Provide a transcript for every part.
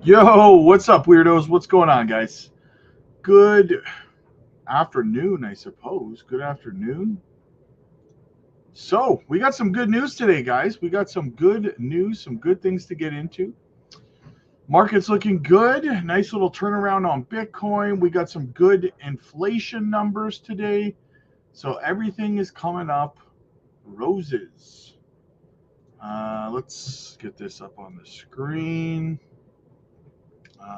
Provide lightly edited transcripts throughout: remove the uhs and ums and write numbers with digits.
Yo, what's up, weirdos? What's going on, guys? Good afternoon, I suppose. Good afternoon. So, we got some good news today, guys. We got some good news, some good things to get into. Market's looking good. Nice little turnaround on Bitcoin. We got some good inflation numbers today. So, everything is coming up roses. Let's get this up on the screen.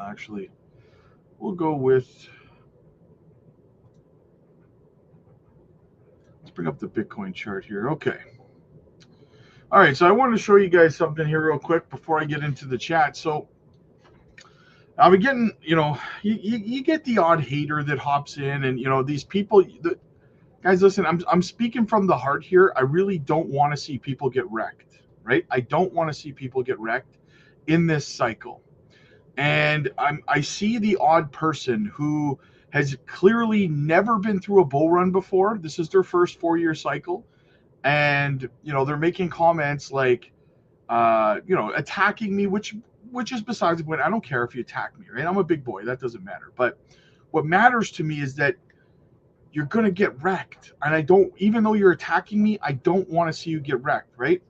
Actually, we'll go with. Let's bring up the Bitcoin chart here. Okay. All right, so I wanted to show you guys something here real quick before I get into the chat. So I've been getting, you get the odd hater that hops in, and these people. Guys, listen, I'm speaking from the heart here. I really don't want to see people get wrecked, right? I don't want to see people get wrecked in this cycle, and I see the odd person who has clearly never been through a bull run before. This is their first 4-year cycle, and they're making comments like attacking me, which is besides the point. I don't care if you attack me, right? I'm a big boy. That doesn't matter. But what matters to me is that you're gonna get wrecked, and I don't. Even though you're attacking me, I don't want to see you get wrecked, right?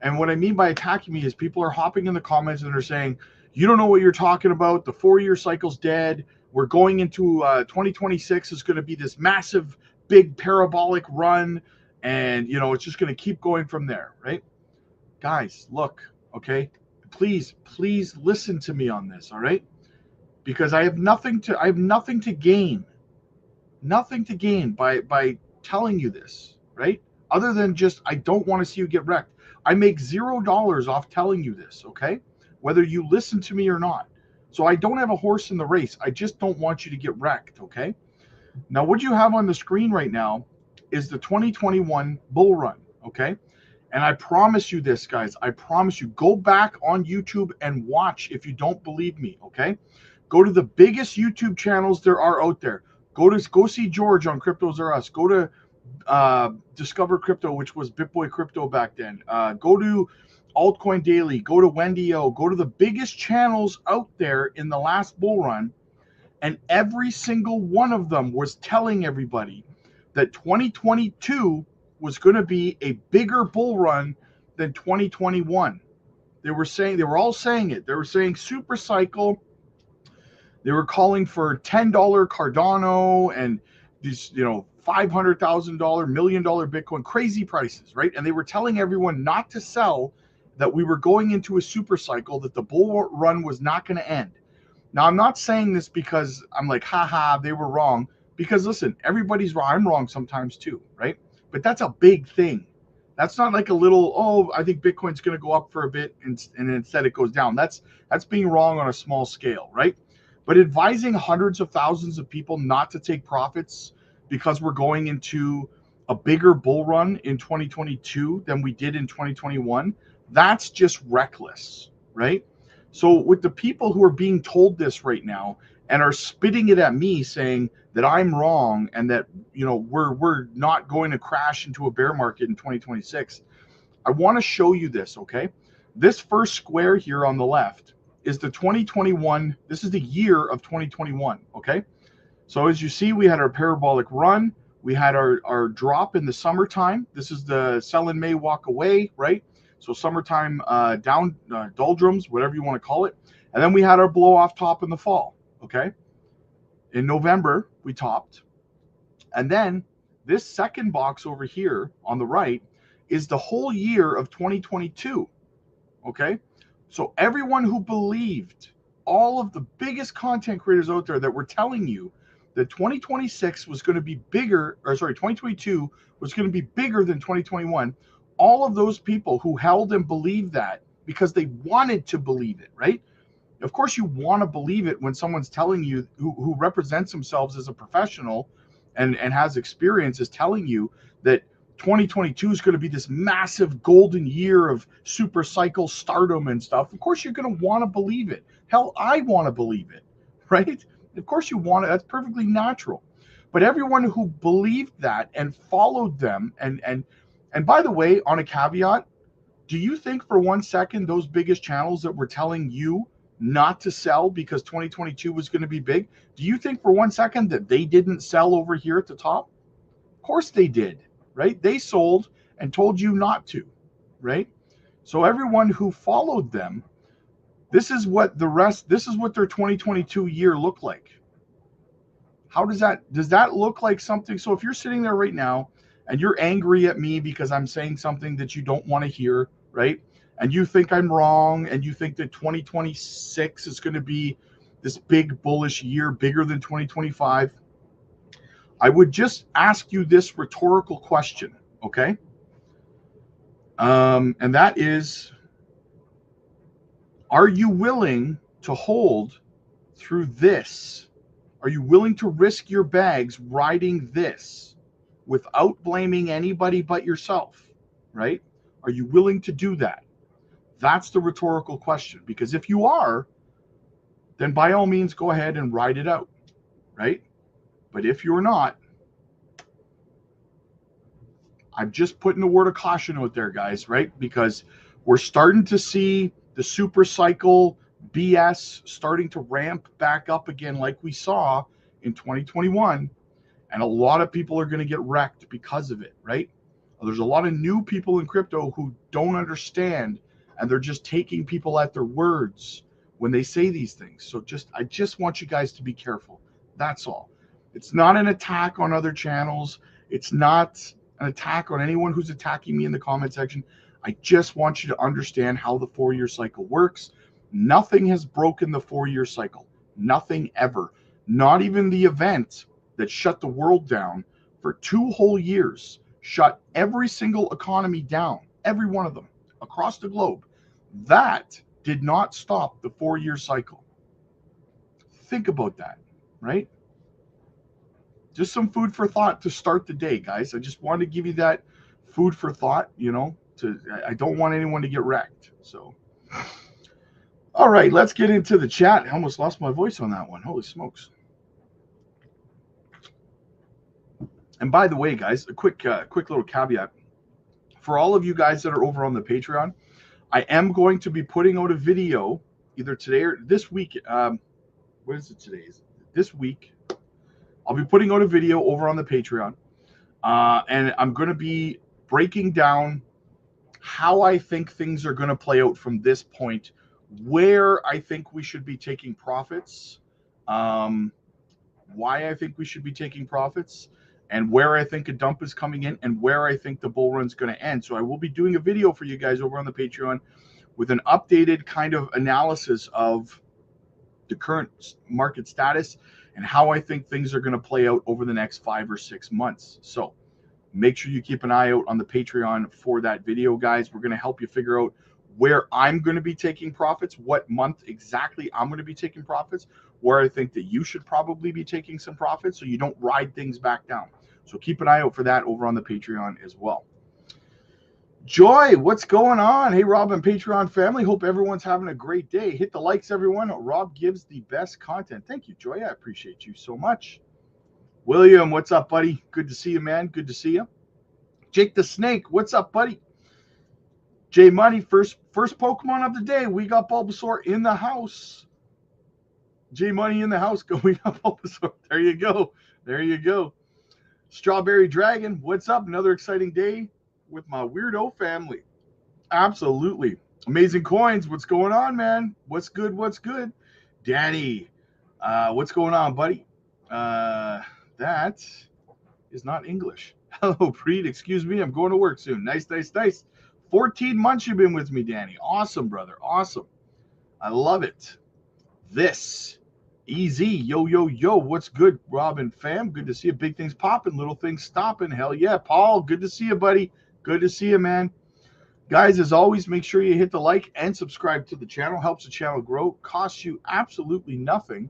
And what I mean by attacking me is people are hopping in the comments and they're saying, "You don't know what you're talking about. The 4-year cycle's dead. We're going into 2026 is going to be this massive, big parabolic run, and it's just going to keep going from there, right?" Guys, look, okay, please listen to me on this, all right? Because I have nothing to gain by telling you this, right? Other than just I don't want to see you get wrecked. I make $0 off telling you this, okay? Whether you listen to me or not. So I don't have a horse in the race. I just don't want you to get wrecked, okay? Now what you have on the screen right now is the 2021 bull run, okay? And I promise you this, guys. I promise you. Go back on YouTube and watch if you don't believe me, okay? Go to the biggest YouTube channels there are out there. Go see George on Cryptos R Us. Go to Discover Crypto, which was BitBoy Crypto back then. Go to Altcoin Daily. Go to Wendy O. Go to the biggest channels out there in the last bull run, and every single one of them was telling everybody that 2022 was going to be a bigger bull run than 2021. They were all saying it. They were saying super cycle. They were calling for $10 Cardano and these, $500,000, $1 million Bitcoin, crazy prices, right? And they were telling everyone not to sell, that we were going into a super cycle, that the bull run was not going to end. Now, I'm not saying this because I'm like, haha, they were wrong. Because listen, everybody's wrong. I'm wrong sometimes too, right? But that's a big thing. That's not like a little, oh, I think Bitcoin's going to go up for a bit and instead it goes down. That's being wrong on a small scale, right? But advising hundreds of thousands of people not to take profits because we're going into a bigger bull run in 2022 than we did in 2021, that's just reckless, right? So with the people who are being told this right now and are spitting it at me saying that I'm wrong and that we're not going to crash into a bear market in 2026, I want to show you this, okay? This first square here on the left is the 2021. This is the year of 2021, okay? So as you see, we had our parabolic run. We had our drop in the summertime. This is the sell in May, walk away, right? So summertime down doldrums, whatever you want to call it. And then we had our blow off top in the fall, okay? In November, we topped. And then this second box over here on the right is the whole year of 2022, okay? So everyone who believed, all of the biggest content creators out there that were telling you that 2026 was going to be bigger, or sorry, 2022 was going to be bigger than 2021, all of those people who held and believed that because they wanted to believe it, right? Of course, you want to believe it when someone's telling you, who represents themselves as a professional and has experience, is telling you that 2022 is going to be this massive golden year of super cycle stardom and stuff. Of course, you're going to want to believe it. Hell, I want to believe it, right? Of course, you want it. That's perfectly natural. But everyone who believed that and followed them, and by the way, on a caveat, do you think for 1 second those biggest channels that were telling you not to sell because 2022 was going to be big? Do you think for 1 second that they didn't sell over here at the top? Of course they did, right? They sold and told you not to, right? So everyone who followed them, this is what their 2022 year looked like. How does that look like something? So if you're sitting there right now and you're angry at me because I'm saying something that you don't want to hear, right? And you think I'm wrong, and you think that 2026 is going to be this big bullish year, bigger than 2025, I would just ask you this rhetorical question, okay? And that is, are you willing to hold through this? Are you willing to risk your bags riding this without blaming anybody but yourself, right? Are you willing to do that? That's the rhetorical question. Because if you are, then by all means, go ahead and ride it out, right? But if you're not, I'm just putting a word of caution out there, guys, right? Because we're starting to see the super cycle BS starting to ramp back up again like we saw in 2021. And a lot of people are going to get wrecked because of it, right? There's a lot of new people in crypto who don't understand, and they're just taking people at their words when they say these things. So I just want you guys to be careful. That's all. It's not an attack on other channels. It's not an attack on anyone who's attacking me in the comment section. I just want you to understand how the 4-year cycle works. Nothing has broken the 4-year cycle. Nothing ever. Not even the event that shut the world down for 2 whole years, shut every single economy down, every one of them across the globe. That did not stop the 4-year cycle. Think about that, right? Just some food for thought to start the day, guys. I just wanted to give you that food for thought, I don't want anyone to get wrecked. So, all right, let's get into the chat. I almost lost my voice on that one. Holy smokes. And by the way, guys, a quick little caveat. For all of you guys that are over on the Patreon, I am going to be putting out a video either today or this week. What is it today? This week. I'll be putting out a video over on the Patreon. And I'm going to be breaking down how I think things are going to play out from this point, where I think we should be taking profits, why I think we should be taking profits, and where I think a dump is coming in, and where I think the bull run's going to end. So I will be doing a video for you guys over on the Patreon with an updated kind of analysis of the current market status and how I think things are going to play out over the next 5 or 6 months. So make sure you keep an eye out on the Patreon for that video, guys. We're going to help you figure out where I'm going to be taking profits, what month exactly I'm going to be taking profits, where I think that you should probably be taking some profits so you don't ride things back down. So keep an eye out for that over on the Patreon as well. Joy, what's going on? Hey, Rob and Patreon family. Hope everyone's having a great day. Hit the likes, everyone. Rob gives the best content. Thank you, Joy. I appreciate you so much. William, what's up, buddy? Good to see you, man. Good to see you. Jake the Snake, what's up, buddy? J Money, first Pokemon of the day. We got Bulbasaur in the house. J Money in the house. We got Bulbasaur. There you go. There you go. Strawberry Dragon, what's up? Another exciting day with my weirdo family. Absolutely. Amazing Coins, what's going on, man? What's good? What's good? Danny, what's going on, buddy? That is not English. Hello, Preet. Excuse me. I'm going to work soon. Nice, nice, nice. 14 months you've been with me, Danny. Awesome, brother. Awesome. I love it. This. Easy. Yo, yo, yo. What's good, Robin fam? Good to see you. Big things popping, little things stopping. Hell yeah. Paul, good to see you, buddy. Good to see you, man. Guys, as always, make sure you hit the like and subscribe to the channel. Helps the channel grow. Costs you absolutely nothing.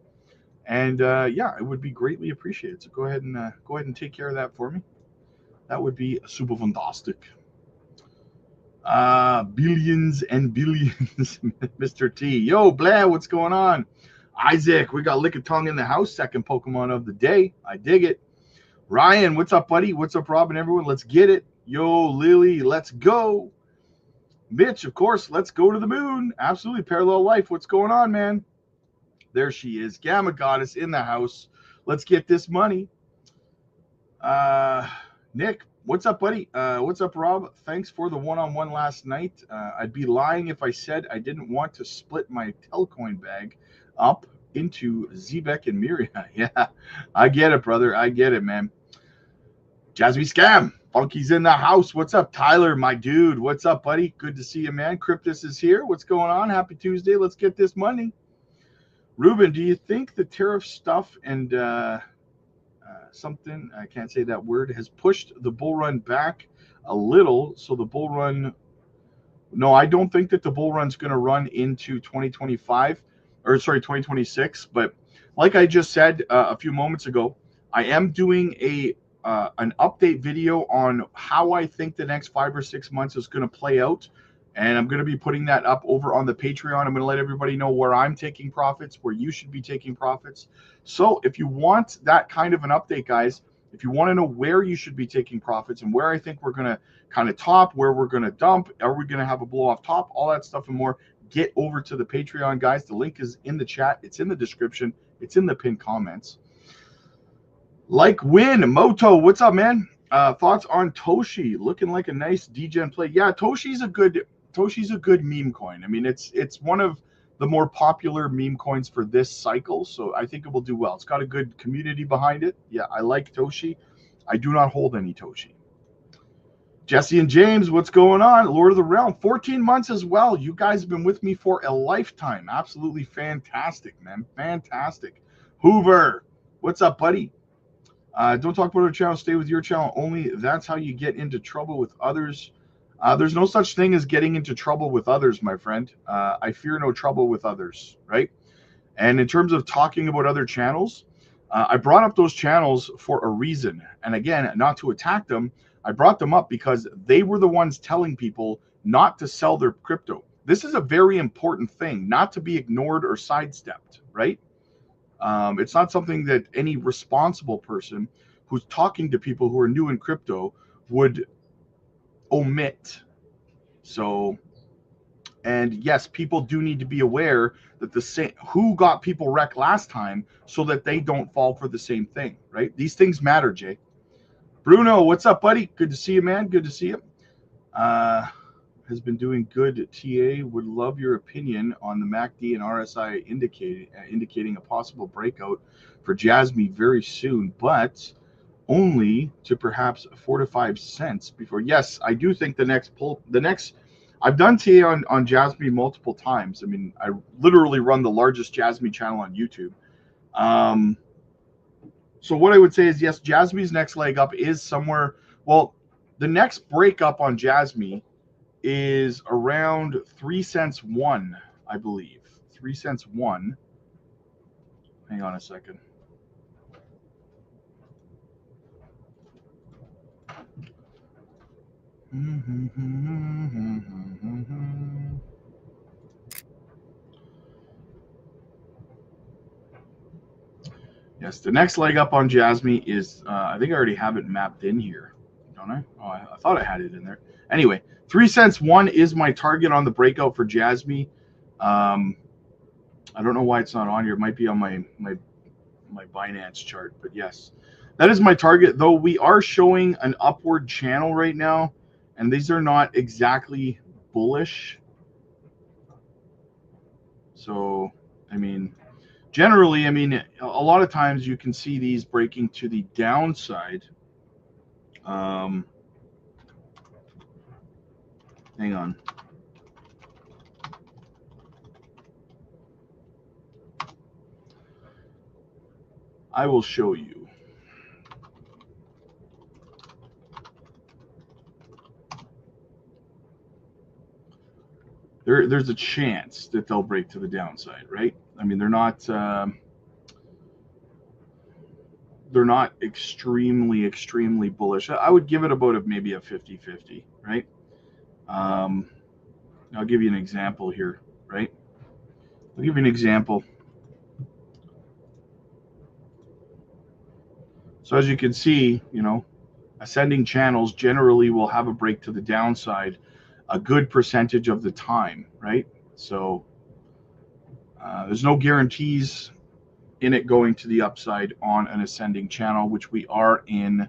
And yeah, it would be greatly appreciated. So go ahead and take care of that for me. That would be super fantastic. Billions and billions, Mr. T. Yo, Blair, what's going on? Isaac, we got Lick a Tongue in the house. Second Pokemon of the day. I dig it. Ryan, what's up, buddy? What's up, Robin? Everyone, let's get it. Yo, Lily, let's go. Mitch, of course, let's go to the moon. Absolutely. Parallel life. What's going on, man? There she is. Gamma Goddess in the house. Let's get this money. Nick, what's up, buddy? What's up, Rob? Thanks for the one-on-one last night. I'd be lying if I said I didn't want to split my Altcoin bag up into Zebek and Miria. Yeah, I get it, brother. I get it, man. Jasmy Scam. Funky's in the house. What's up, Tyler, my dude? What's up, buddy? Good to see you, man. Cryptus is here. What's going on? Happy Tuesday. Let's get this money. Ruben, do you think the tariff stuff and something, I can't say that word, has pushed the bull run back a little? So the bull run, no, I don't think that the bull run's going to run into 2025, or sorry, 2026. But like I just said a few moments ago, I am doing an update video on how I think the next 5 or 6 months is going to play out. And I'm going to be putting that up over on the Patreon. I'm going to let everybody know where I'm taking profits, where you should be taking profits. So if you want that kind of an update, guys, if you want to know where you should be taking profits and where I think we're going to kind of top, where we're going to dump, are we going to have a blow off top, all that stuff and more, get over to the Patreon, guys. The link is in the chat. It's in the description. It's in the pinned comments. Like Win, Moto, what's up, man? Thoughts on Toshi? Looking like a nice Degen play. Yeah, Toshi's a good meme coin. I mean, it's one of the more popular meme coins for this cycle, so I think it will do well. It's got a good community behind it. Yeah, I like Toshi. I do not hold any Toshi. Jesse and James, what's going on? Lord of the Realm, 14 months as well. You guys have been with me for a lifetime. Absolutely fantastic, man. Fantastic. Hoover, what's up, buddy? Don't talk about our channel. Stay with your channel only. That's how you get into trouble with others. There's no such thing as getting into trouble with others, my friend. I fear no trouble with others, right? And in terms of talking about other channels, I brought up those channels for a reason. And again, not to attack them, I brought them up because they were the ones telling people not to sell their crypto. This is a very important thing, not to be ignored or sidestepped, right? It's not something that any responsible person who's talking to people who are new in crypto would omit. So, and yes, people do need to be aware that the same who got people wrecked last time so that they don't fall for the same thing, right? These things matter, Jay. Bruno, what's up, buddy? Good to see you, man. Good to see you. Has been doing good. TA would love your opinion on the MACD and RSI indicating a possible breakout for Jasmy very soon, but only to perhaps 4 to 5 cents before. Yes, I do think the next I've done TA on Jasmy multiple times. I mean, I literally run the largest Jasmy channel on YouTube. So what I would say is, yes, Jasmy's next leg up is somewhere. Well, the next breakup on Jasmy is around 3 cents one, I believe. 3 cents one. Hang on a second. Yes, the next leg up on Jasmy is, I think I already have it mapped in here, don't I? Oh, I thought I had it in there. Anyway, 3 cents one is my target on the breakout for Jasmy. I don't know why it's not on here. It might be on my Binance chart, but yes, that is my target. Though we are showing an upward channel right now, and these are not exactly bullish. So, I mean, generally, I mean, a lot of times you can see these breaking to the downside. Hang on. I will show you. There's a chance that they'll break to the downside, right? I mean, they're not extremely bullish. I would give it about maybe a 50-50, right? I'll give you an example here, right? I'll give you an example. So as you can see, you know, ascending channels generally will have a break to the downside a good percentage of the time, right? So there's no guarantees in it going to the upside on an ascending channel, which we are in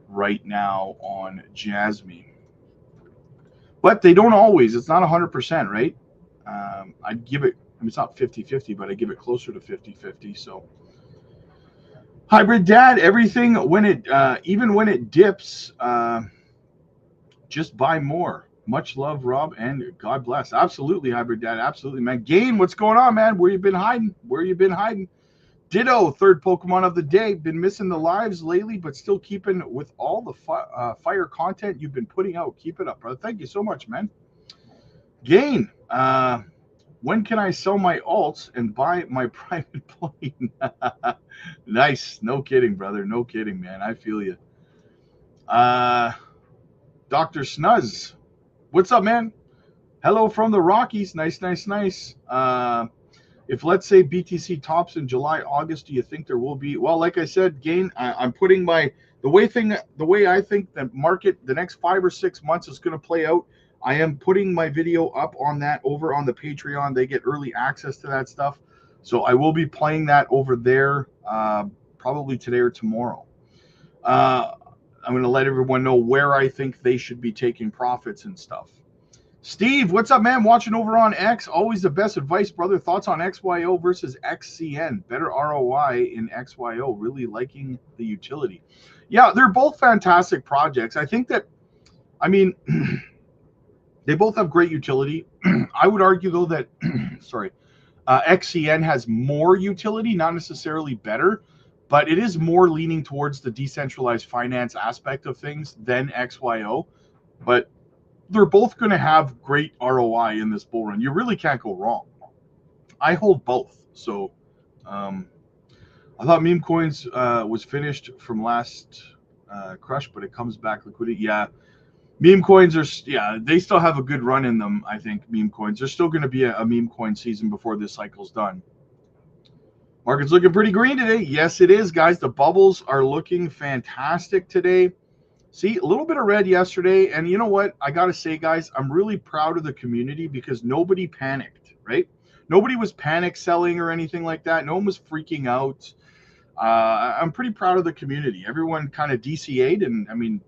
right now on Jasmy. But they don't always. It's not 100%, right? I'd give it, I mean, it's not 50-50, but I give it closer to 50-50. So Hybrid Dad, everything when it, even when it dips, just buy more. Much love, Rob, and God bless. Absolutely, Hybrid Dad. Absolutely, man. Gain, what's going on, man? Where you been hiding? Where you been hiding? Ditto, third Pokemon of the day. Been missing the lives lately, but still keeping with all the fire content you've been putting out. Keep it up, brother. Thank you so much, man. Gain, when can I sell my alts and buy my private plane? Nice. No kidding, brother. No kidding, man. I feel you. Dr. Snuzz, what's up, man? Hello from the Rockies. Nice, nice, nice. If let's say BTC tops in July, August, do you think there will be? Well, like I said, Gain, I'm putting the way I think the market the next 5 or 6 months is going to play out. I am putting my video up on that over on the Patreon. They get early access to that stuff. So I will be playing that over there probably today or tomorrow. I'm going to let everyone know where I think they should be taking profits and stuff. Steve, what's up, man? Watching over on X. Always the best advice, brother. Thoughts on XYO versus XCN? Better ROI in XYO. Really liking the utility. Yeah, they're both fantastic projects. I think that, I mean, they both have great utility. I would argue, though, that, XCN has more utility, not necessarily better, but it is more leaning towards the decentralized finance aspect of things than XYO. But they're both going to have great ROI in this bull run. You really can't go wrong. I hold both. So I thought meme coins was finished from last crush, but it comes back liquidity. Yeah. Meme coins are, they still have a good run in them, I think, meme coins. There's still going to be a meme coin season before this cycle's done. Market's looking pretty green today. Yes, it is, guys. The bubbles are looking fantastic today. See, a little bit of red yesterday. And you know what? I got to say, guys, I'm really proud of the community because nobody panicked, right? Nobody was panic selling or anything like that. No one was freaking out. I'm pretty proud of the community. Everyone kind of DCA'd. And, I mean,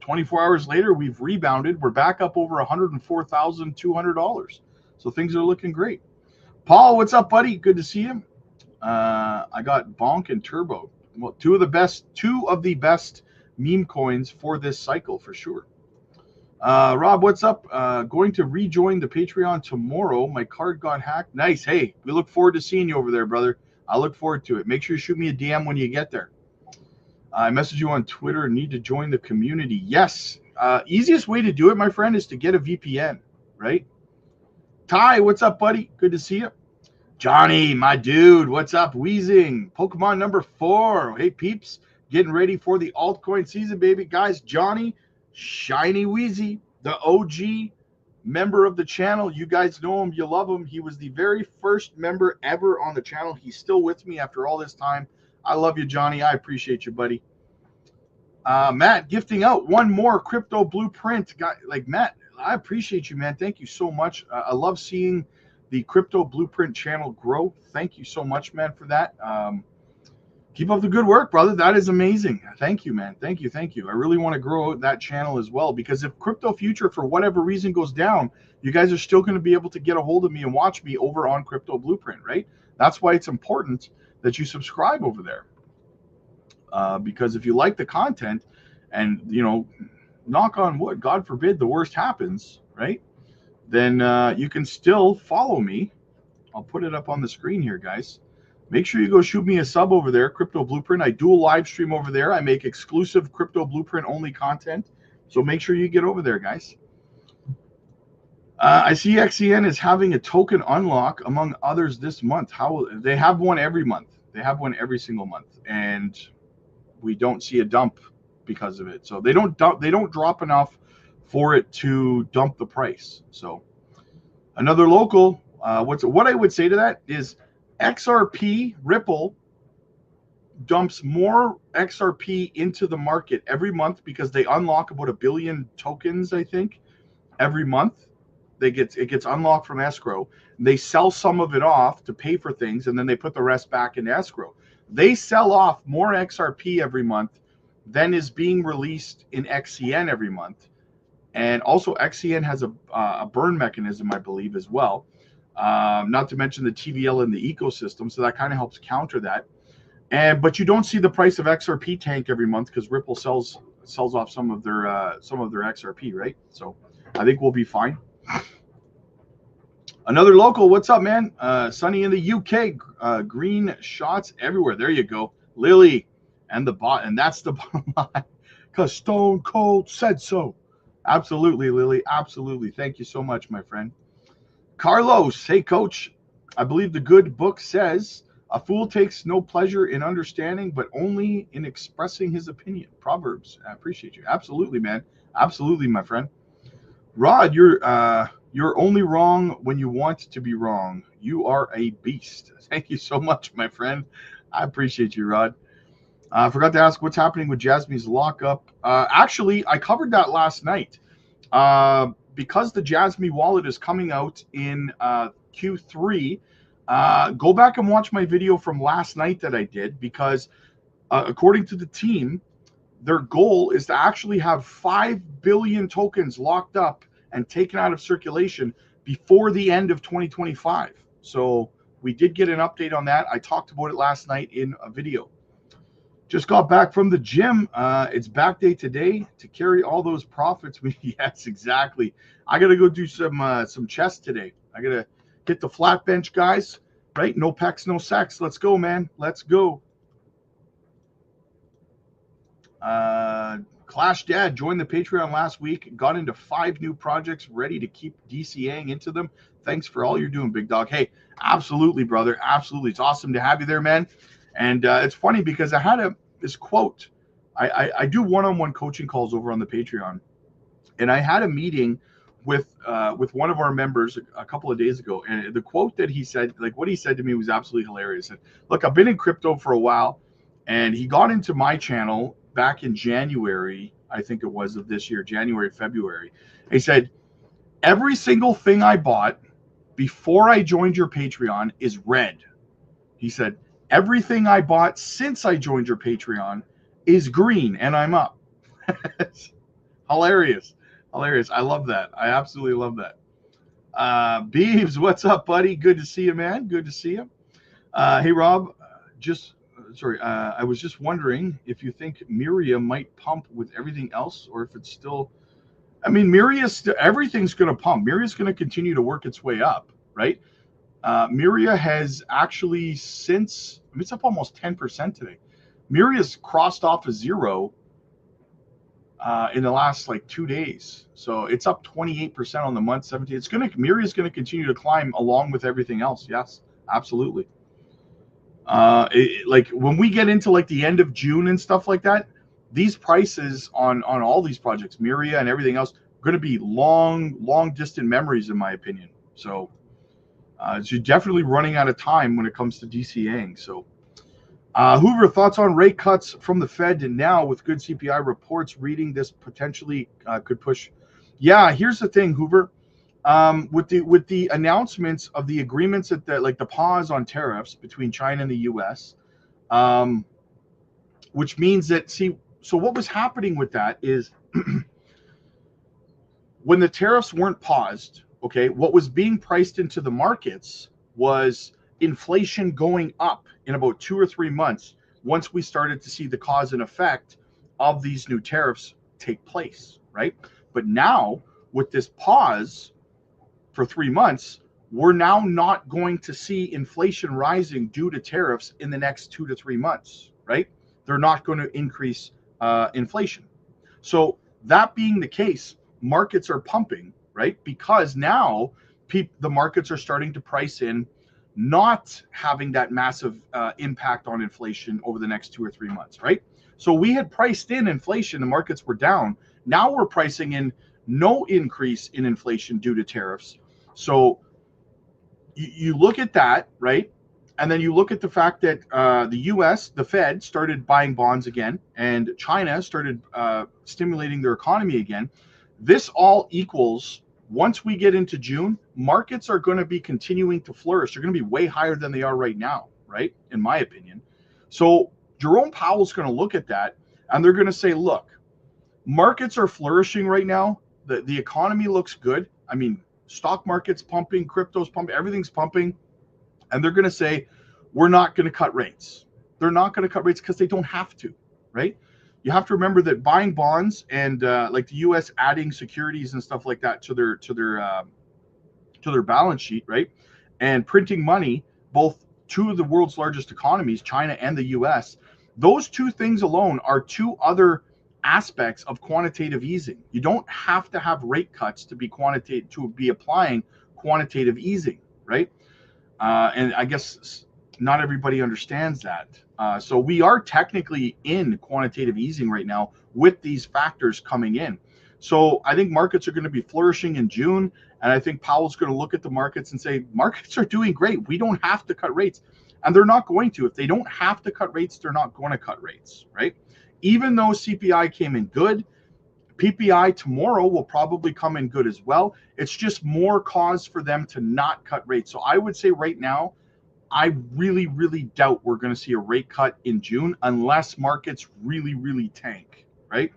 24 hours later, we've rebounded. We're back up over $104,200. So things are looking great. Paul, what's up, buddy? Good to see you. I got Bonk and Turbo. Well, two of the best meme coins for this cycle for sure. Rob, what's up? Going to rejoin the Patreon tomorrow. My card got hacked. Nice. Hey, we look forward to seeing you over there, brother. I look forward to it. Make sure you shoot me a DM when you get there. I message you on Twitter. Need to join the community. Yes. Easiest way to do it, my friend, is to get a VPN, right? Ty, what's up, buddy? Good to see you. Johnny, my dude, what's up? Wheezing. Pokemon number 4. Hey, peeps. Getting ready for the altcoin season, baby. Guys, Johnny, Shiny Wheezy, the OG member of the channel. You guys know him. You love him. He was the very first member ever on the channel. He's still with me after all this time. I love you, Johnny. I appreciate you, buddy. Matt, gifting out one more crypto blueprint. Matt, I appreciate you, man. Thank you so much. I love seeing the crypto blueprint channel grow. Thank you so much, man, for that. Keep up the good work, brother. That is amazing. Thank you, man. Thank you. I really want to grow that channel as well, because if crypto future, for whatever reason, goes down, you guys are still going to be able to get a hold of me and watch me over on Crypto Blueprint, right? That's why it's important that you subscribe over there. Because if you like the content and, knock on wood, God forbid the worst happens, right? Then you can still follow me. I'll put it up on the screen here, guys. Make sure you go shoot me a sub over there, Crypto Blueprint. I do a live stream over there. I make exclusive Crypto Blueprint only content. So make sure you get over there, guys. I see XCN is having a token unlock, among others, this month. How they have one every month. They have one every single month, and we don't see a dump because of it. So they don't drop enough for it to dump the price. So another local. What I would say to that is XRP Ripple dumps more XRP into the market every month because they unlock about 1 billion tokens, I think. every month. It gets unlocked from escrow. They sell some of it off to pay for things, and then they put the rest back in escrow. They sell off more XRP every month than is being released in XCN every month. And also XCN has a burn mechanism, I believe, as well. Not to mention the TVL in the ecosystem, so that kind of helps counter that. But you don't see the price of XRP tank every month because Ripple sells off some of their XRP, right? So I think we'll be fine. Another local, what's up, man? Sunny in the UK, green shots everywhere. There you go, Lily, and the bot, and that's the bottom line. Because Stone Cold said so. Absolutely, Lily. Absolutely. Thank you so much, my friend. Carlos, hey, coach. I believe the good book says a fool takes no pleasure in understanding, but only in expressing his opinion. Proverbs. I appreciate you. Absolutely, man. Absolutely, my friend. Rod, you're only wrong when you want to be wrong. You are a beast. Thank you so much, my friend. I appreciate you, Rod. I forgot to ask what's happening with Jasmy's lockup. Actually, I covered that last night. Because the Jasmy wallet is coming out in Q3, go back and watch my video from last night that I did, because according to the team, their goal is to actually have 5 billion tokens locked up and taken out of circulation before the end of 2025. So we did get an update on that. I talked about it last night in a video. Just got back from the gym. It's back day today to carry all those profits. Yes, exactly. I got to go do some chest today. I got to hit the flat bench, guys. Right? No pecs, no sex. Let's go, man. Let's go. Clash Dad joined the Patreon last week. Got into 5 new projects, ready to keep DCAing into them. Thanks for all you're doing, big dog. Hey, absolutely, brother. Absolutely. It's awesome to have you there, man. And it's funny because I had this quote. I do one-on-one coaching calls over on the Patreon, and I had a meeting with one of our members a couple of days ago, and the quote that he said, like what he said to me, was absolutely hilarious. And look, I've been in crypto for a while, and he got into my channel back in January, I think it was, of this year, January, February. He said, every single thing I bought before I joined your Patreon is red. He said, everything I bought since I joined your Patreon is green, and I'm up. Hilarious. Hilarious. I love that. I absolutely love that. Beeves, what's up, buddy? Good to see you, man. Good to see you. Hey, Rob, I was just wondering if you think Miria might pump with everything else, or if it's still, I mean, everything's going to pump. Miria's going to continue to work its way up, right? Miria has actually it's up almost 10% today. Miria's crossed off a zero in the last 2 days. So it's up 28% on the month, 17. Miria's going to continue to climb along with everything else. Yes, absolutely. When we get into the end of June and stuff like that, these prices on all these projects, Miria and everything else, are going to be long distant memories, in my opinion. So you're definitely running out of time when it comes to DCAing. So Hoover, thoughts on rate cuts from the Fed now with good CPI reports reading this potentially could push. Yeah, here's the thing, Hoover. With the announcements of the agreements at the pause on tariffs between China and the U.S., which means that, so what was happening with that is when the tariffs weren't paused, okay, what was being priced into the markets was inflation going up in about 2 or 3 months once we started to see the cause and effect of these new tariffs take place, right? But now with this pause for 3 months, we're now not going to see inflation rising due to tariffs in the next 2 to 3 months, right? They're not going to increase inflation. So that being the case, markets are pumping, right? Because now the markets are starting to price in not having that massive impact on inflation over the next 2 or 3 months, right? So we had priced in inflation, the markets were down. Now we're pricing in no increase in inflation due to tariffs. So you look at that, right? And then you look at the fact that the US, the Fed, started buying bonds again, and China started stimulating their economy again. This all equals once we get into June, markets are going to be continuing to flourish. They're going to be way higher than they are right now, right? In my opinion. So Jerome Powell's going to look at that and they're going to say, look, markets are flourishing right now. The economy looks good. I mean, stock market's pumping, crypto's pumping, everything's pumping. And they're going to say, we're not going to cut rates. They're not going to cut rates because they don't have to, right? You have to remember that buying bonds and like the U.S. adding securities and stuff like that to their balance sheet, right? And printing money, both two of the world's largest economies, China and the U.S., those two things alone are two other aspects of quantitative easing. You don't have to have rate cuts to be applying quantitative easing, right? And I guess not everybody understands that. So we are technically in quantitative easing right now with these factors coming in. So I think markets are going to be flourishing in June. And I think Powell's going to look at the markets and say, markets are doing great. We don't have to cut rates. And they're not going to. If they don't have to cut rates, they're not going to cut rates, right? Even though CPI came in good, PPI tomorrow will probably come in good as well. It's just more cause for them to not cut rates. So I would say right now, I really, really doubt we're going to see a rate cut in June unless markets really, really tank, right?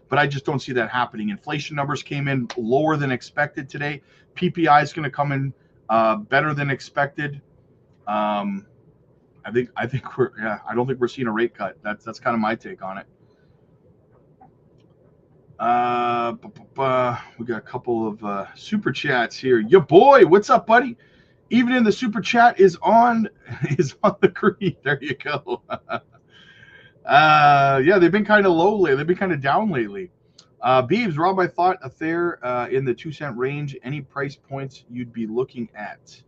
But I just don't see that happening. Inflation numbers came in lower than expected today. PPI is going to come in better than expected. I think I don't think we're seeing a rate cut. That's kind of my take on it. We got a couple of super chats here. Your boy, what's up, buddy? Even in the super chat is on the green. There you go. Yeah, they've been kind of low lately. They've been kind of down lately. Beebs, Rob, I thought Ether in the 2-cent range. Any price points you'd be looking at?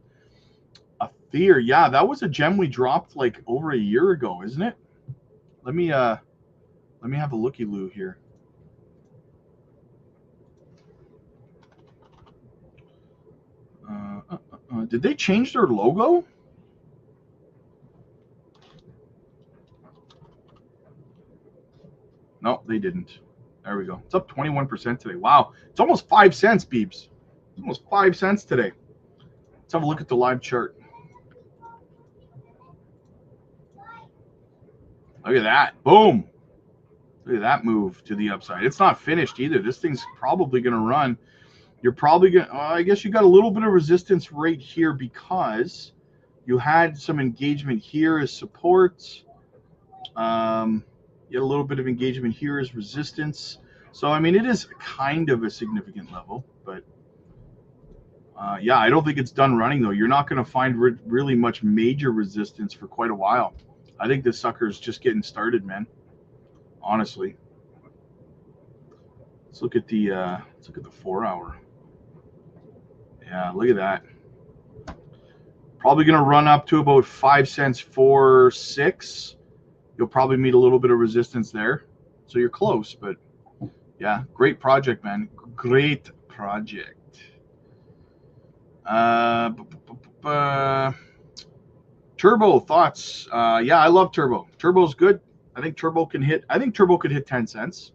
Ether, yeah, that was a gem we dropped like over a year ago, isn't it? Let me have a looky-loo here. Did they change their logo? No, they didn't. There we go. It's up 21% today. Wow. It's almost 5 cents, Beeps. It's almost 5 cents today. Let's have a look at the live chart. Look at that. Boom. Look at that move to the upside. It's not finished either. This thing's probably going to run. You're probably going to, I guess you got a little bit of resistance right here because you had some engagement here as support. You had a little bit of engagement here as resistance. So, I mean, it is kind of a significant level, but yeah, I don't think it's done running though. You're not going to find really much major resistance for quite a while. I think this sucker is just getting started, man. Honestly. Let's look at the 4-hour. Yeah, look at that. Probably going to run up to about 5 cents, 4, 6. You'll probably meet a little bit of resistance there. So you're close, but yeah, great project, man. Great project. Turbo thoughts. Yeah, I love Turbo. Turbo's good. I think Turbo could hit 10 cents.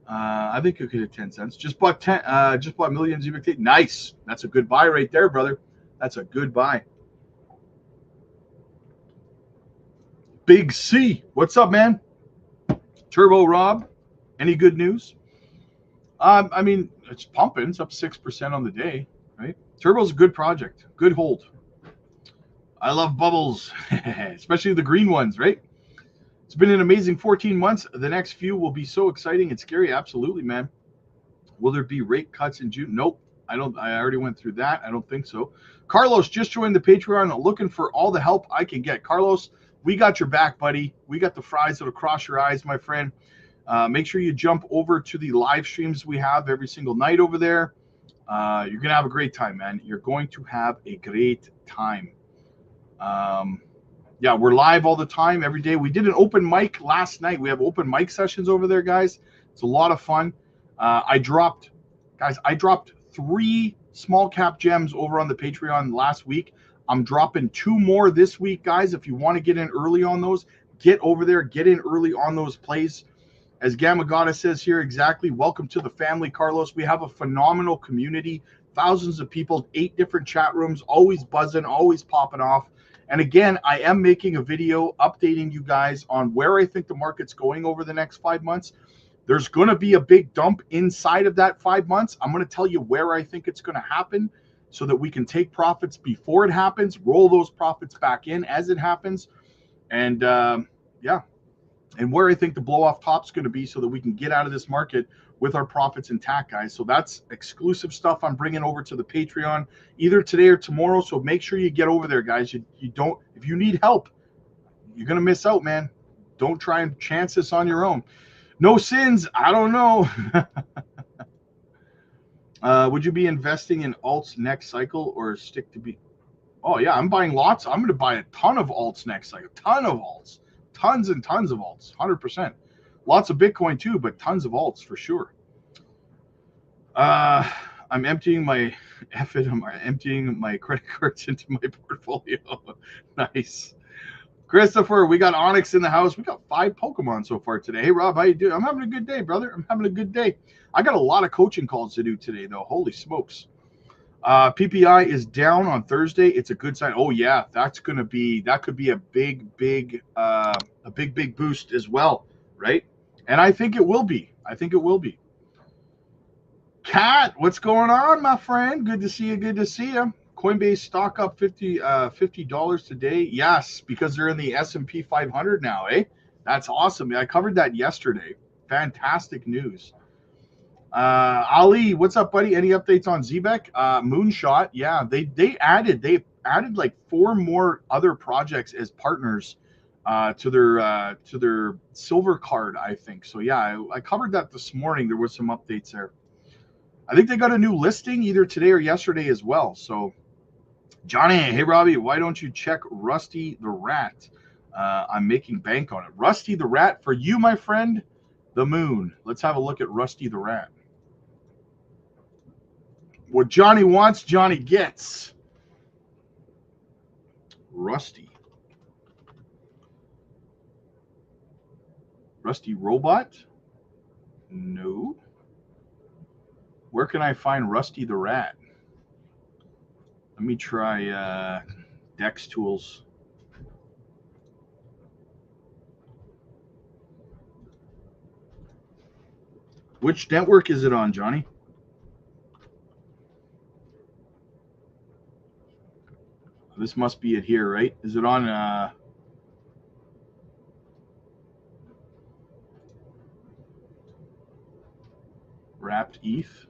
I think it could hit 10 cents. Just bought millions of. Nice. That's a good buy right there, brother. That's a good buy. Big C. What's up, man? Turbo Rob. Any good news? I mean, it's pumping. It's up 6% on the day, right? Turbo's a good project. Good hold. I love bubbles, especially the green ones, right? It's been an amazing 14 months. The next few will be so exciting and scary. Absolutely, man. Will there be rate cuts in June? Nope. I already went through that. I don't think so. Carlos just joined the Patreon, looking for all the help I can get. Carlos, we got your back, buddy. We got the fries that'll cross your eyes, my friend. Make sure you jump over to the live streams we have every single night over there. You're going to have a great time, man. You're going to have a great time. Yeah, we're live all the time, every day. We did an open mic last night. We have open mic sessions over there, guys. It's a lot of fun. I dropped 3 small cap gems over on the Patreon last week. I'm dropping 2 more this week, guys. If you want to get in early on those, get over there, get in early on those plays. As Gamagata says here, exactly. Welcome to the family, Carlos. We have a phenomenal community, thousands of people, 8 different chat rooms, always buzzing, always popping off. And again, I am making a video updating you guys on where I think the market's going over the next 5 months. There's going to be a big dump inside of that 5 months. I'm going to tell you where I think it's going to happen so that we can take profits before it happens, roll those profits back in as it happens. And yeah, and where I think the blow off top is going to be so that we can get out of this market with our profits intact, guys. So that's exclusive stuff I'm bringing over to the Patreon either today or tomorrow. So make sure you get over there, guys. You don't, if you need help, you're going to miss out, man. Don't try and chance this on your own. No sins. I don't know. Would you be investing in alts next cycle or stick to be? Oh yeah, I'm buying lots. I'm going to buy a ton of alts next cycle. Ton of alts. Tons and tons of alts. 100%. Lots of Bitcoin too, but tons of alts for sure. I'm emptying my emptying my credit cards into my portfolio. Nice. Christopher, we got Onyx in the house. We got 5 Pokemon so far today. Hey, Rob, how you doing? I'm having a good day, brother. I'm having a good day. I got a lot of coaching calls to do today, though. Holy smokes. PPI is down on Thursday. It's a good sign. Oh, yeah, that could be a big boost as well, right? And I think it will be. Kat, what's going on, my friend? Good to see you. Good to see you. Coinbase stock up $50 today. Yes, because they're in the S&P 500 now, eh? That's awesome. I covered that yesterday. Fantastic news. Ali, what's up, buddy? Any updates on Zebek? Moonshot, yeah, they added like 4 more other projects as partners to their silver card, I think. So yeah, I covered that this morning. There was some updates there. I think they got a new listing either today or yesterday as well. So Johnny, hey Robbie, why don't you check Rusty the Rat? I'm making bank on it. Rusty the Rat, for you, my friend, the moon. Let's have a look at Rusty the Rat. What Johnny wants, Johnny gets. Rusty. Rusty Robot? No. Where can I find Rusty the Rat? Let me try Dex Tools. Which network is it on, Johnny? This must be it here, right? Is it on Wrapped ETH?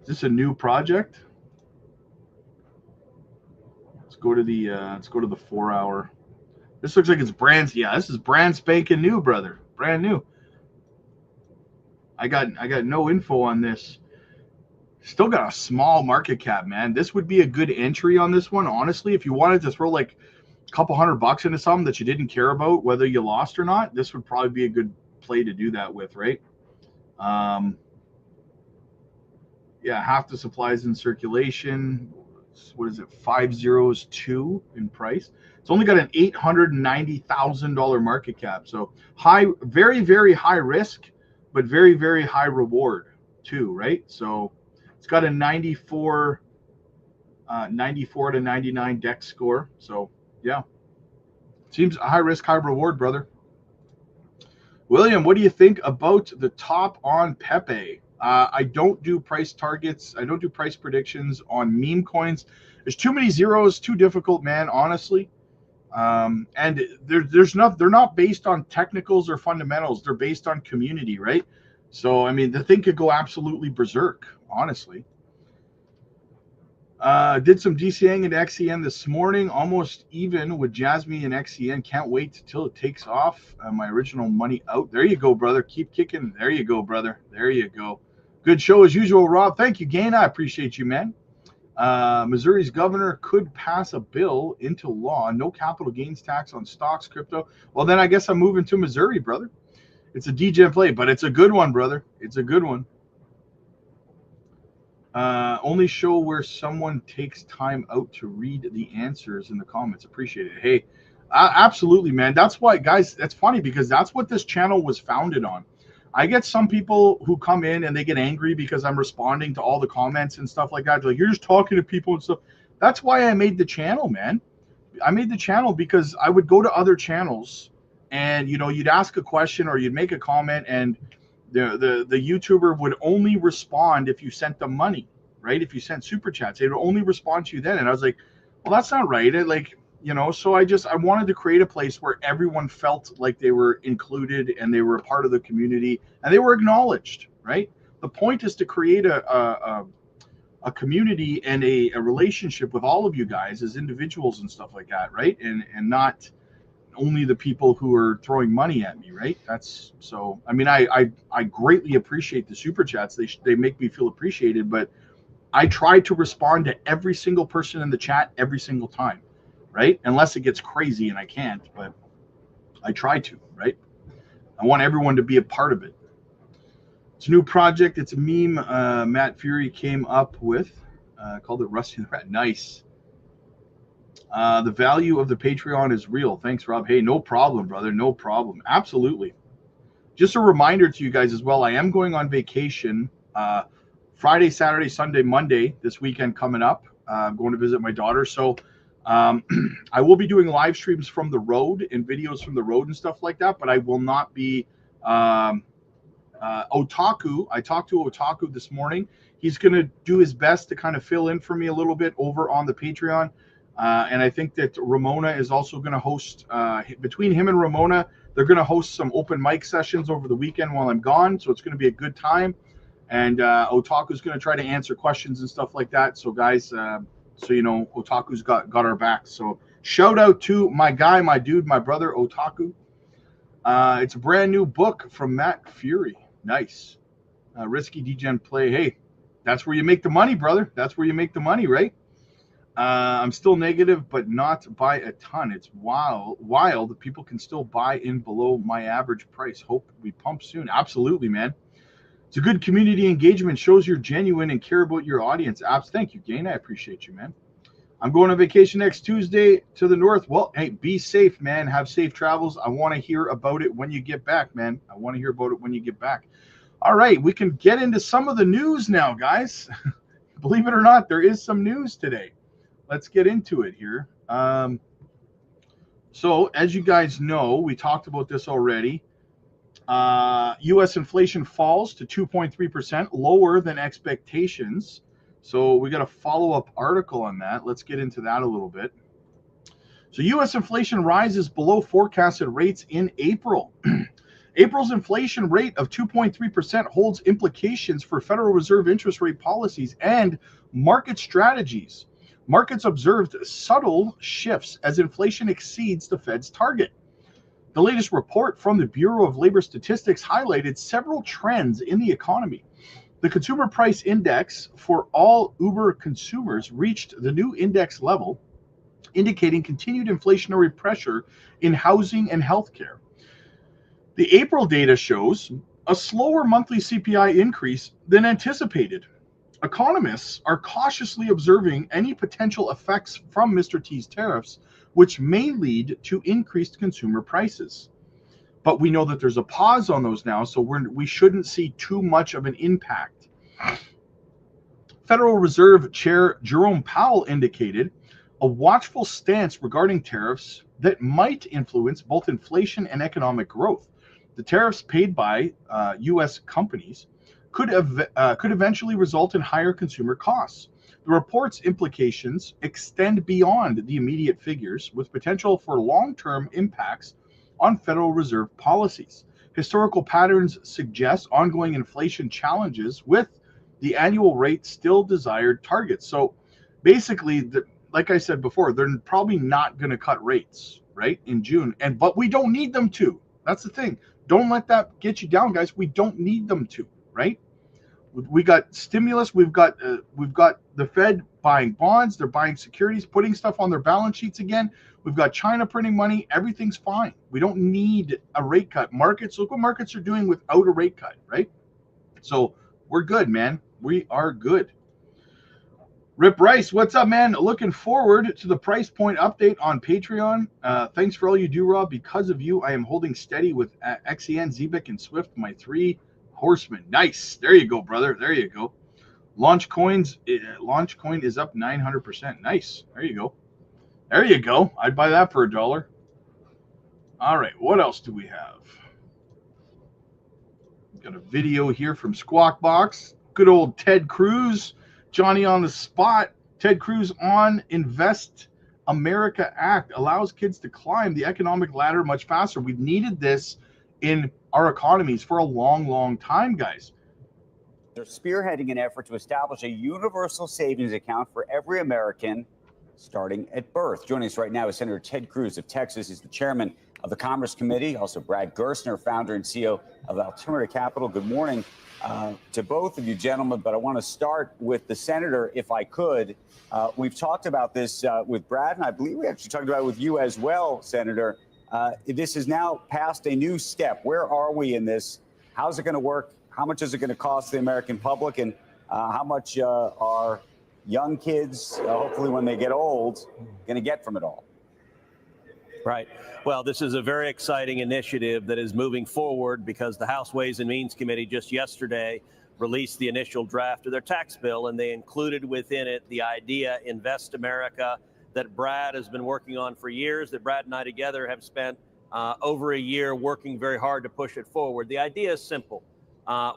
Is this a new project? Let's go to the 4 hour. This looks like it's brand. Yeah, this is brand spanking new, brother. Brand new. I got no info on this. Still got a small market cap, man. This would be a good entry on this one, honestly. If you wanted to throw like a couple $100 into something that you didn't care about whether you lost or not, this would probably be a good play to do that with, right? Yeah, half the supplies in circulation. What is it? 502 in price. It's only got an $890,000 market cap. So high, very, very high risk, but very, very high reward too, right? So it's got a 94 to 99 Dex score. So yeah, seems a high risk, high reward, brother. William, what do you think about the top on Pepe? I don't do price targets. I don't do price predictions on meme coins. There's too many zeros, too difficult, man, honestly. And they're not based on technicals or fundamentals. They're based on community, right? So, I mean, the thing could go absolutely berserk, honestly. Did some DCing into XCN this morning, almost even with Jasmy and XCN. Can't wait till it takes off. My original money out. There you go, brother. Keep kicking. There you go, brother. There you go. Good show as usual, Rob. Thank you, Gain. I appreciate you, man. Missouri's governor could pass a bill into law. No capital gains tax on stocks, crypto. Well, then I guess I'm moving to Missouri, brother. It's a Degen play, but it's a good one, brother. It's a good one. Only show where someone takes time out to read the answers in the comments. Appreciate it. Hey, Absolutely, man. That's why, guys, that's funny because that's what this channel was founded on. I get some people who come in and they get angry because I'm responding to all the comments and stuff like that. They're like, you're just talking to people and stuff. That's why I made the channel, man. I made the channel because I would go to other channels and, you know, you'd ask a question or you'd make a comment and the YouTuber would only respond if you sent them money, right? If you sent super chats, they would only respond to you then. And I was like, well, that's not right. So I wanted to create a place where everyone felt like they were included and they were a part of the community and they were acknowledged, right? The point is to create a community and a relationship with all of you guys as individuals and stuff like that, right? And not only the people who are throwing money at me, right? That's so. I mean, I greatly appreciate the super chats. They make me feel appreciated, but I try to respond to every single person in the chat every single time, right? Unless it gets crazy and I can't, but I try to, right? I want everyone to be a part of it. It's a new project. It's a meme Matt Fury came up with. Called it Rusty the Rat. Nice. The value of the Patreon is real. Thanks, Rob. Hey, no problem, brother. No problem. Absolutely. Just a reminder to you guys as well, I am going on vacation Friday, Saturday, Sunday, Monday this weekend coming up. I'm going to visit my daughter. So I will be doing live streams from the road and videos from the road and stuff like that, but I will not be Otaku. I talked to Otaku this morning. He's going to do his best to kind of fill in for me a little bit over on the Patreon. And I think that Ramona is also going to host, between him and Ramona, they're going to host some open mic sessions over the weekend while I'm gone. So it's going to be a good time. And Otaku's going to try to answer questions and stuff like that. So guys, so you know, Otaku's got our back. So shout out to my guy, my dude, my brother, Otaku. It's a brand new book from Matt Fury. Nice. Risky Degen play. Hey, that's where you make the money, brother. That's where you make the money, right? I'm still negative, but not by a ton. It's wild. People can still buy in below my average price. Hope we pump soon. Absolutely, man. It's a good community engagement. Shows you're genuine and care about your audience. Abs. Thank you, Gain. I appreciate you, man. I'm going on vacation next Tuesday to the north. Well, hey, be safe, man. Have safe travels. I want to hear about it when you get back, man. I want to hear about it when you get back. All right, we can get into some of the news now, guys. Believe it or not, there is some news today. Let's get into it here. So as you guys know, we talked about this already. U.S. inflation falls to 2.3%, lower than expectations. So we got a follow-up article on that. Let's get into that a little bit. So U.S. inflation rises below forecasted rates in April. April's inflation rate of 2.3% holds implications for Federal Reserve interest rate policies and market strategies. Markets observed subtle shifts as inflation exceeds the Fed's target. The latest report from the Bureau of Labor Statistics highlighted several trends in the economy. The consumer price index for all Uber consumers reached the new index level, indicating continued inflationary pressure in housing and healthcare. The April data shows a slower monthly CPI increase than anticipated. Economists are cautiously observing any potential effects from Mr. T's tariffs, which may lead to increased consumer prices. But we know that there's a pause on those now, so we shouldn't see too much of an impact. Federal Reserve Chair Jerome Powell indicated a watchful stance regarding tariffs that might influence both inflation and economic growth. The tariffs paid by U.S. companies could eventually result in higher consumer costs. The report's implications extend beyond the immediate figures, with potential for long-term impacts on Federal Reserve policies. Historical patterns suggest ongoing inflation challenges, with the annual rate still desired targets. So basically, like I said before, they're probably not going to cut rates, right, in June. But we don't need them to. That's the thing. Don't let that get you down, guys. We don't need them to, right? We got stimulus. We've got the Fed buying bonds. They're buying securities, putting stuff on their balance sheets again. We've got China printing money. Everything's fine. We don't need a rate cut. Markets, look what markets are doing without a rate cut, right? So we're good, man. We are good. Rip Rice, what's up, man? Looking forward to the price point update on Patreon. Thanks for all you do, Rob. Because of you, I am holding steady with XEN, Zbic, and Swift, my 3 horsemen. Nice. There you go, brother. There you go. Launch coin is up 900%. Nice. There you go. There you go. I'd buy that for $1. All right. What else do we have? Got a video here from Squawk Box. Good old Ted Cruz. Johnny on the spot. Ted Cruz on Invest America Act allows kids to climb the economic ladder much faster. We've needed this in our economies for a long, long time, guys. They're spearheading an effort to establish a universal savings account for every American starting at birth. Joining us right now is Senator Ted Cruz of Texas. He's the chairman of the Commerce Committee. Also, Brad Gerstner, founder and CEO of Alternative Capital. Good morning to both of you, gentlemen. But I want to start with the senator, if I could. We've talked about this with Brad, and I believe we actually talked about it with you as well, Senator. This is now past a new step. Where are we in this? How's it going to work? How much is it going to cost the American public? And how much are young kids, hopefully when they get old, going to get from it all? Right. Well, this is a very exciting initiative that is moving forward because the House Ways and Means Committee just yesterday released the initial draft of their tax bill, and they included within it the idea, Invest America, that Brad has been working on for years, that Brad and I together have spent over a year working very hard to push it forward. The idea is simple,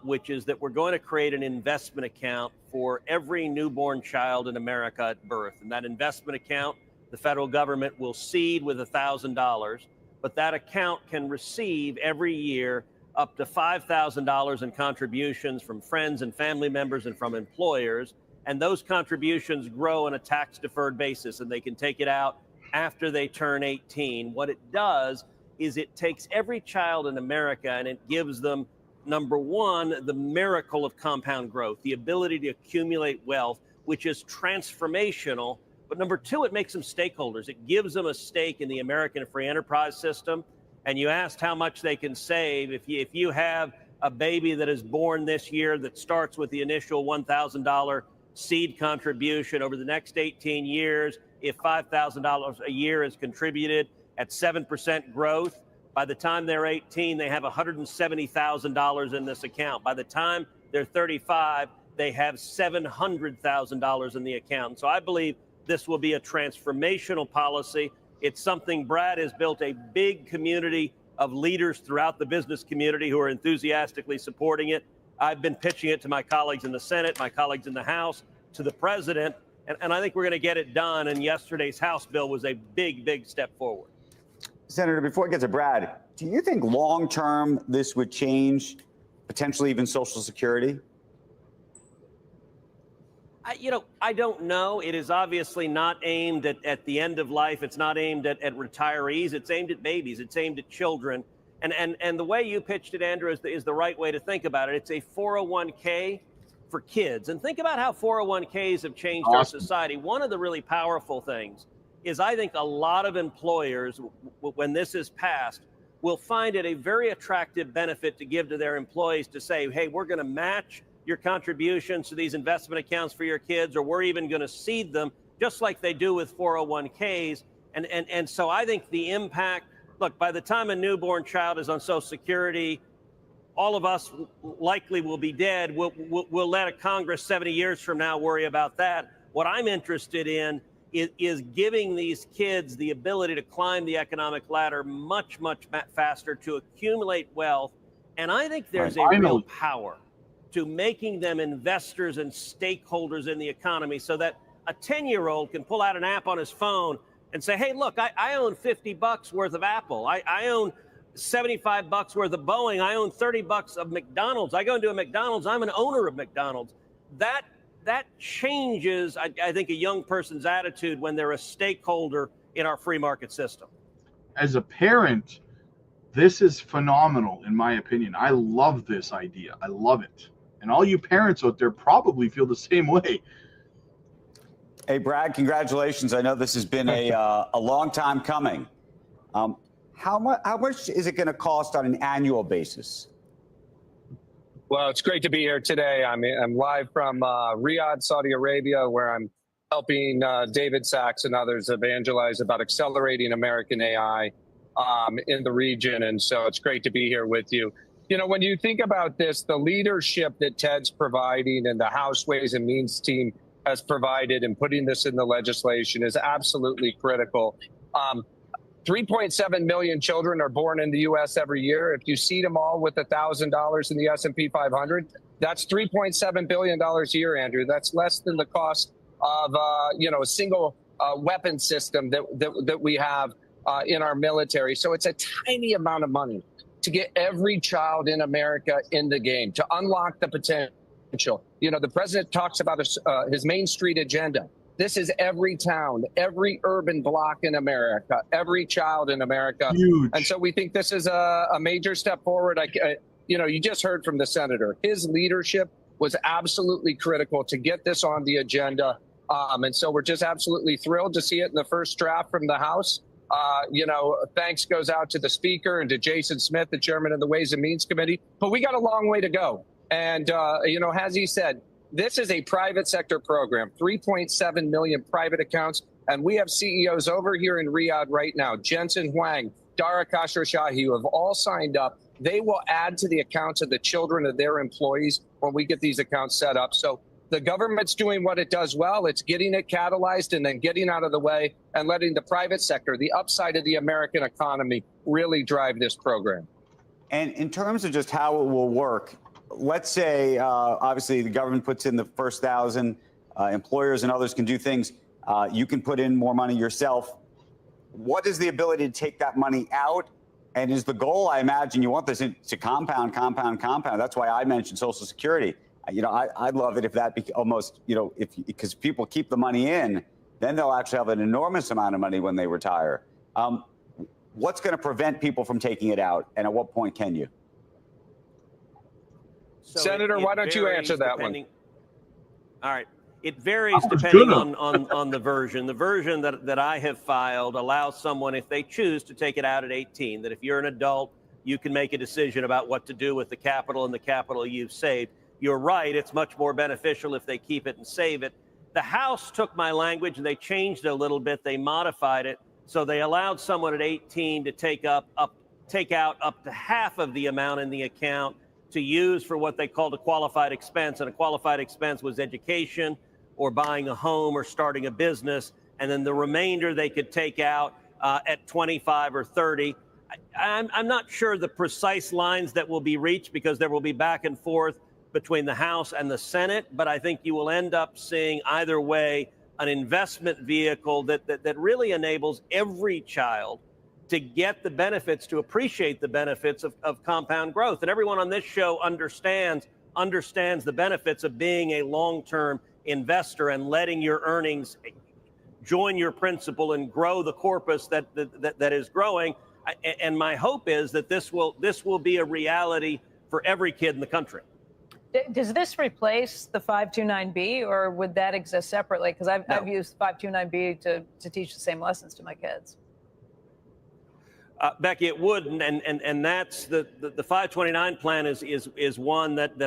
which is that we're going to create an investment account for every newborn child in America at birth. And that investment account, the federal government will seed with $1,000, but that account can receive every year up to $5,000 in contributions from friends and family members and from employers. And those contributions grow on a tax-deferred basis, and they can take it out after they turn 18. What it does is it takes every child in America and it gives them, number one, the miracle of compound growth, the ability to accumulate wealth, which is transformational. But number two, it makes them stakeholders. It gives them a stake in the American free enterprise system. And you asked how much they can save. If you have a baby that is born this year that starts with the initial $1,000 seed contribution over the next 18 years, if $5,000 a year is contributed at 7% growth, by the time they're 18, they have $170,000 in this account. By the time they're 35, they have $700,000 in the account. So I believe this will be a transformational policy. It's something Brad has built a big community of leaders throughout the business community who are enthusiastically supporting it. I've been pitching it to my colleagues in the Senate, my colleagues in the House, to the president, and I think we're going to get it done. And yesterday's House bill was a big, big step forward. Senator, before I get to Brad, do you think long-term this would change potentially even Social Security? I don't know. It is obviously not aimed at the end of life. It's not aimed at retirees. It's aimed at babies. It's aimed at children. And the way you pitched it, Andrew, is the right way to think about it. It's a 401k for kids. And think about how 401ks have changed our society. One of the really powerful things is I think a lot of employers, when this is passed, will find it a very attractive benefit to give to their employees to say, hey, we're going to match your contributions to these investment accounts for your kids, or we're even going to seed them just like they do with 401ks. And so I think the impact, look, by the time a newborn child is on Social Security, all of us likely will be dead. We'll let a Congress 70 years from now worry about that. What I'm interested in is giving these kids the ability to climb the economic ladder much, much faster, to accumulate wealth. And I think there's a real power to making them investors and stakeholders in the economy, so that a 10-year-old can pull out an app on his phone and say, hey, look, I own $50 worth of Apple. I own $75 worth of Boeing. I own $30 of McDonald's. I go into a McDonald's. I'm an owner of McDonald's. That changes, I think, a young person's attitude when they're a stakeholder in our free market system. As a parent, this is phenomenal, in my opinion. I love this idea. I love it. And all you parents out there probably feel the same way. Hey, Brad, congratulations. I know this has been a long time coming. How much is it going to cost on an annual basis? Well, it's great to be here today. I'm live from Riyadh, Saudi Arabia, where I'm helping David Sachs and others evangelize about accelerating American AI in the region. And so it's great to be here with you. You know, when you think about this, the leadership that Ted's providing and the House Ways and Means team has provided in putting this in the legislation is absolutely critical. 3.7 million children are born in the U.S. every year. If you seed them all with $1,000 in the S&P 500, that's $3.7 billion a year, Andrew. That's less than the cost of a single weapon system that we have in our military. So it's a tiny amount of money to get every child in America in the game, to unlock the potential. You know, the president talks about his Main Street agenda. This is every town, every urban block in America, every child in America. Huge. And so we think this is a major step forward. You just heard from the senator. His leadership was absolutely critical to get this on the agenda. And so we're just absolutely thrilled to see it in the first draft from the House. Thanks goes out to the Speaker and to Jason Smith, the chairman of the Ways and Means Committee. But we got a long way to go. And, as he said, this is a private sector program, 3.7 million private accounts. And we have CEOs over here in Riyadh right now, Jensen Huang, Dara Khosrowshahi, who have all signed up. They will add to the accounts of the children of their employees when we get these accounts set up. So the government's doing what it does well. It's getting it catalyzed and then getting out of the way and letting the private sector, the upside of the American economy, really drive this program. And in terms of just how it will work, let's say, obviously, the government puts in the first 1,000, employers and others can do things. You can put in more money yourself. What is the ability to take that money out? And is the goal, I imagine you want this to compound. That's why I mentioned Social Security. I'd love it if that almost, because people keep the money in, then they'll actually have an enormous amount of money when they retire. What's going to prevent people from taking it out? And at what point can you? So Senator, why don't you answer that one? All right. It varies depending on the version. The version that I have filed allows someone, if they choose, to take it out at 18, that if you're an adult, you can make a decision about what to do with the capital and the capital you've saved. You're right. It's much more beneficial if they keep it and save it. The House took my language and they changed it a little bit. They modified it. So they allowed someone at 18 to take out up to half of the amount in the account to use for what they called a qualified expense. And a qualified expense was education or buying a home or starting a business. And then the remainder they could take out at 25 or 30. I'm not sure the precise lines that will be reached because there will be back and forth between the House and the Senate. But I think you will end up seeing either way an investment vehicle that really enables every child to get the benefits, to appreciate the benefits of compound growth. And everyone on this show understands the benefits of being a long-term investor and letting your earnings join your principal and grow the corpus that is growing. And my hope is that this will be a reality for every kid in the country. Does this replace the 529B, or would that exist separately? Because I've used 529B to teach the same lessons to my kids. Becky, it wouldn't, and that's the 529 plan is one that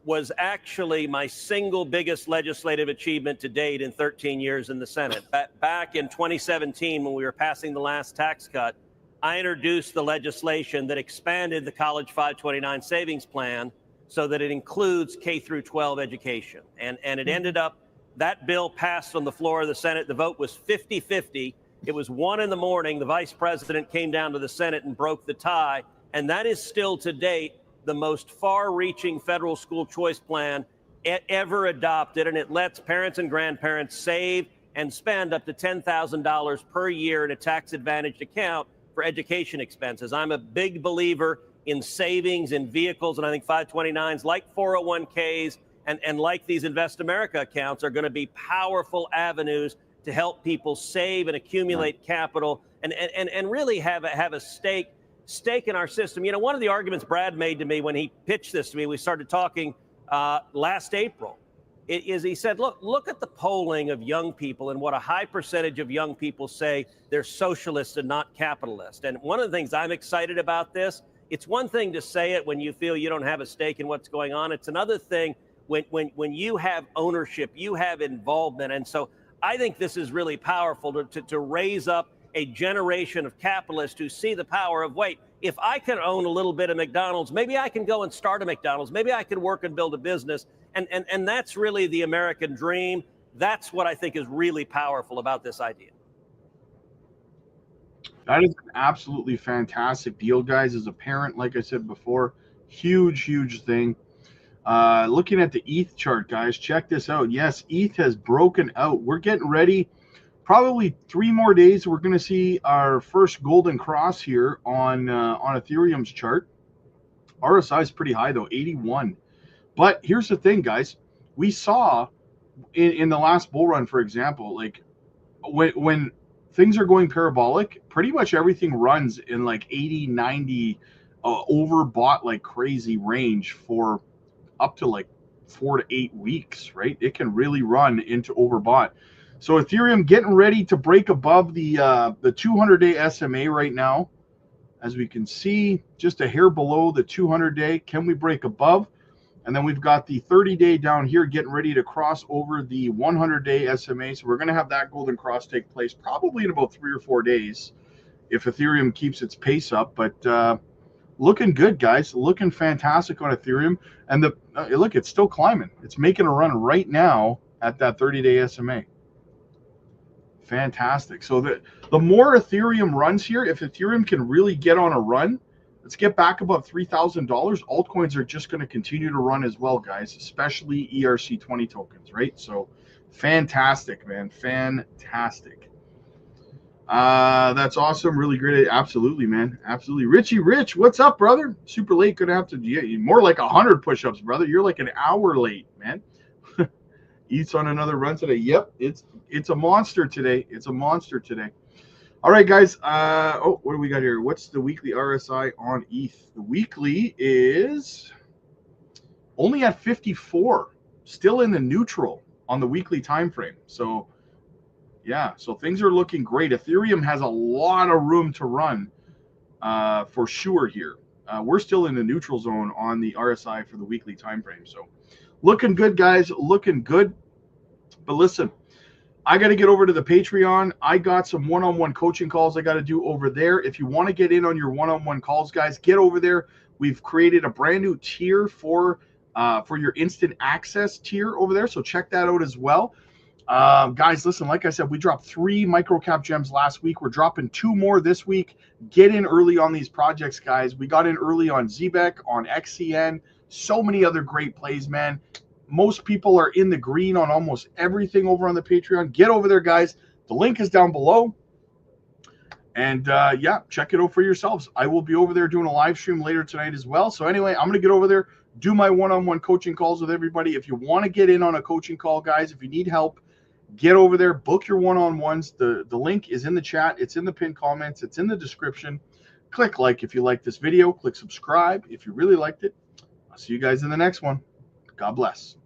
was actually my single biggest legislative achievement to date in 13 years in the Senate. Back in 2017, when we were passing the last tax cut, I introduced the legislation that expanded the College 529 savings plan so that it includes K through 12 education. And it ended up, that bill passed on the floor of the Senate. The vote was 50-50. It was 1 in the morning. The vice president came down to the Senate and broke the tie. And that is still to date the most far-reaching federal school choice plan ever adopted. And it lets parents and grandparents save and spend up to $10,000 per year in a tax-advantaged account for education expenses. I'm a big believer in savings in vehicles, and I think 529s like 401ks and like these Invest America accounts are going to be powerful avenues to help people save and accumulate capital and really have a stake in our system. You know, one of the arguments Brad made to me when he pitched this to me, we started talking last April, is he said, look at the polling of young people and what a high percentage of young people say they're socialists and not capitalists. And one of the things I'm excited about this, it's one thing to say it when you feel you don't have a stake in what's going on. It's another thing when you have ownership, you have involvement. And so I think this is really powerful to raise up a generation of capitalists who see the power of, wait, if I can own a little bit of McDonald's, maybe I can go and start a McDonald's. Maybe I can work and build a business. And that's really the American dream. That's what I think is really powerful about this idea. That is an absolutely fantastic deal, guys. As a parent, like I said before, huge thing. Looking at the ETH chart, guys, check this out. Yes, ETH has broken out. We're getting ready. Probably 3 more days, we're going to see our first golden cross here on Ethereum's chart. RSI is pretty high, though, 81. But here's the thing, guys. We saw in the last bull run, for example, like when things are going parabolic, pretty much everything runs in like 80, 90, overbought like crazy range for up to like 4 to 8 weeks, right? It can really run into overbought. So Ethereum getting ready to break above the 200-day SMA right now. As we can see, just a hair below the 200-day. Can we break above? And then we've got the 30-day down here getting ready to cross over the 100-day SMA. So we're going to have that golden cross take place probably in about 3 or 4 days if Ethereum keeps its pace up. But looking good, guys. Looking fantastic on Ethereum. And look, it's still climbing. It's making a run right now at that 30-day SMA. Fantastic. So the more Ethereum runs here, if Ethereum can really get on a run, let's get back above $3,000. Altcoins are just going to continue to run as well, guys, especially ERC20 tokens, right? So fantastic, man. Fantastic. That's awesome. Really great. Absolutely, man. Absolutely. Richie Rich, what's up, brother? Super late. Gonna have to, yeah, more like 100 push-ups, brother. You're like an hour late, man. Eats on another run today. Yep, it's a monster today. It's a monster today. All right, guys. What do we got here? What's the weekly RSI on ETH? The weekly is only at 54, still in the neutral on the weekly time frame. So yeah, so things are looking great. Ethereum has a lot of room to run for sure here. We're still in the neutral zone on the RSI for the weekly time frame. So looking good, guys. Looking good. But listen, I got to get over to the Patreon. I got some one-on-one coaching calls I got to do over there. If you want to get in on your one-on-one calls, guys, get over there. We've created a brand new tier for your instant access tier over there. So check that out as well. Guys, listen, like I said, we dropped 3 microcap gems last week. We're dropping 2 more this week. Get in early on these projects, guys. We got in early on ZBEC, on XCN, so many other great plays, man. Most people are in the green on almost everything over on the Patreon. Get over there, guys. The link is down below. And yeah, check it out for yourselves. I will be over there doing a live stream later tonight as well. So anyway, I'm going to get over there, do my one-on-one coaching calls with everybody. If you want to get in on a coaching call, guys, if you need help, get over there, book your one-on-ones. The link is in the chat. It's in the pinned comments. It's in the description. Click like if you like this video. Click subscribe if you really liked it. I'll see you guys in the next one. God bless.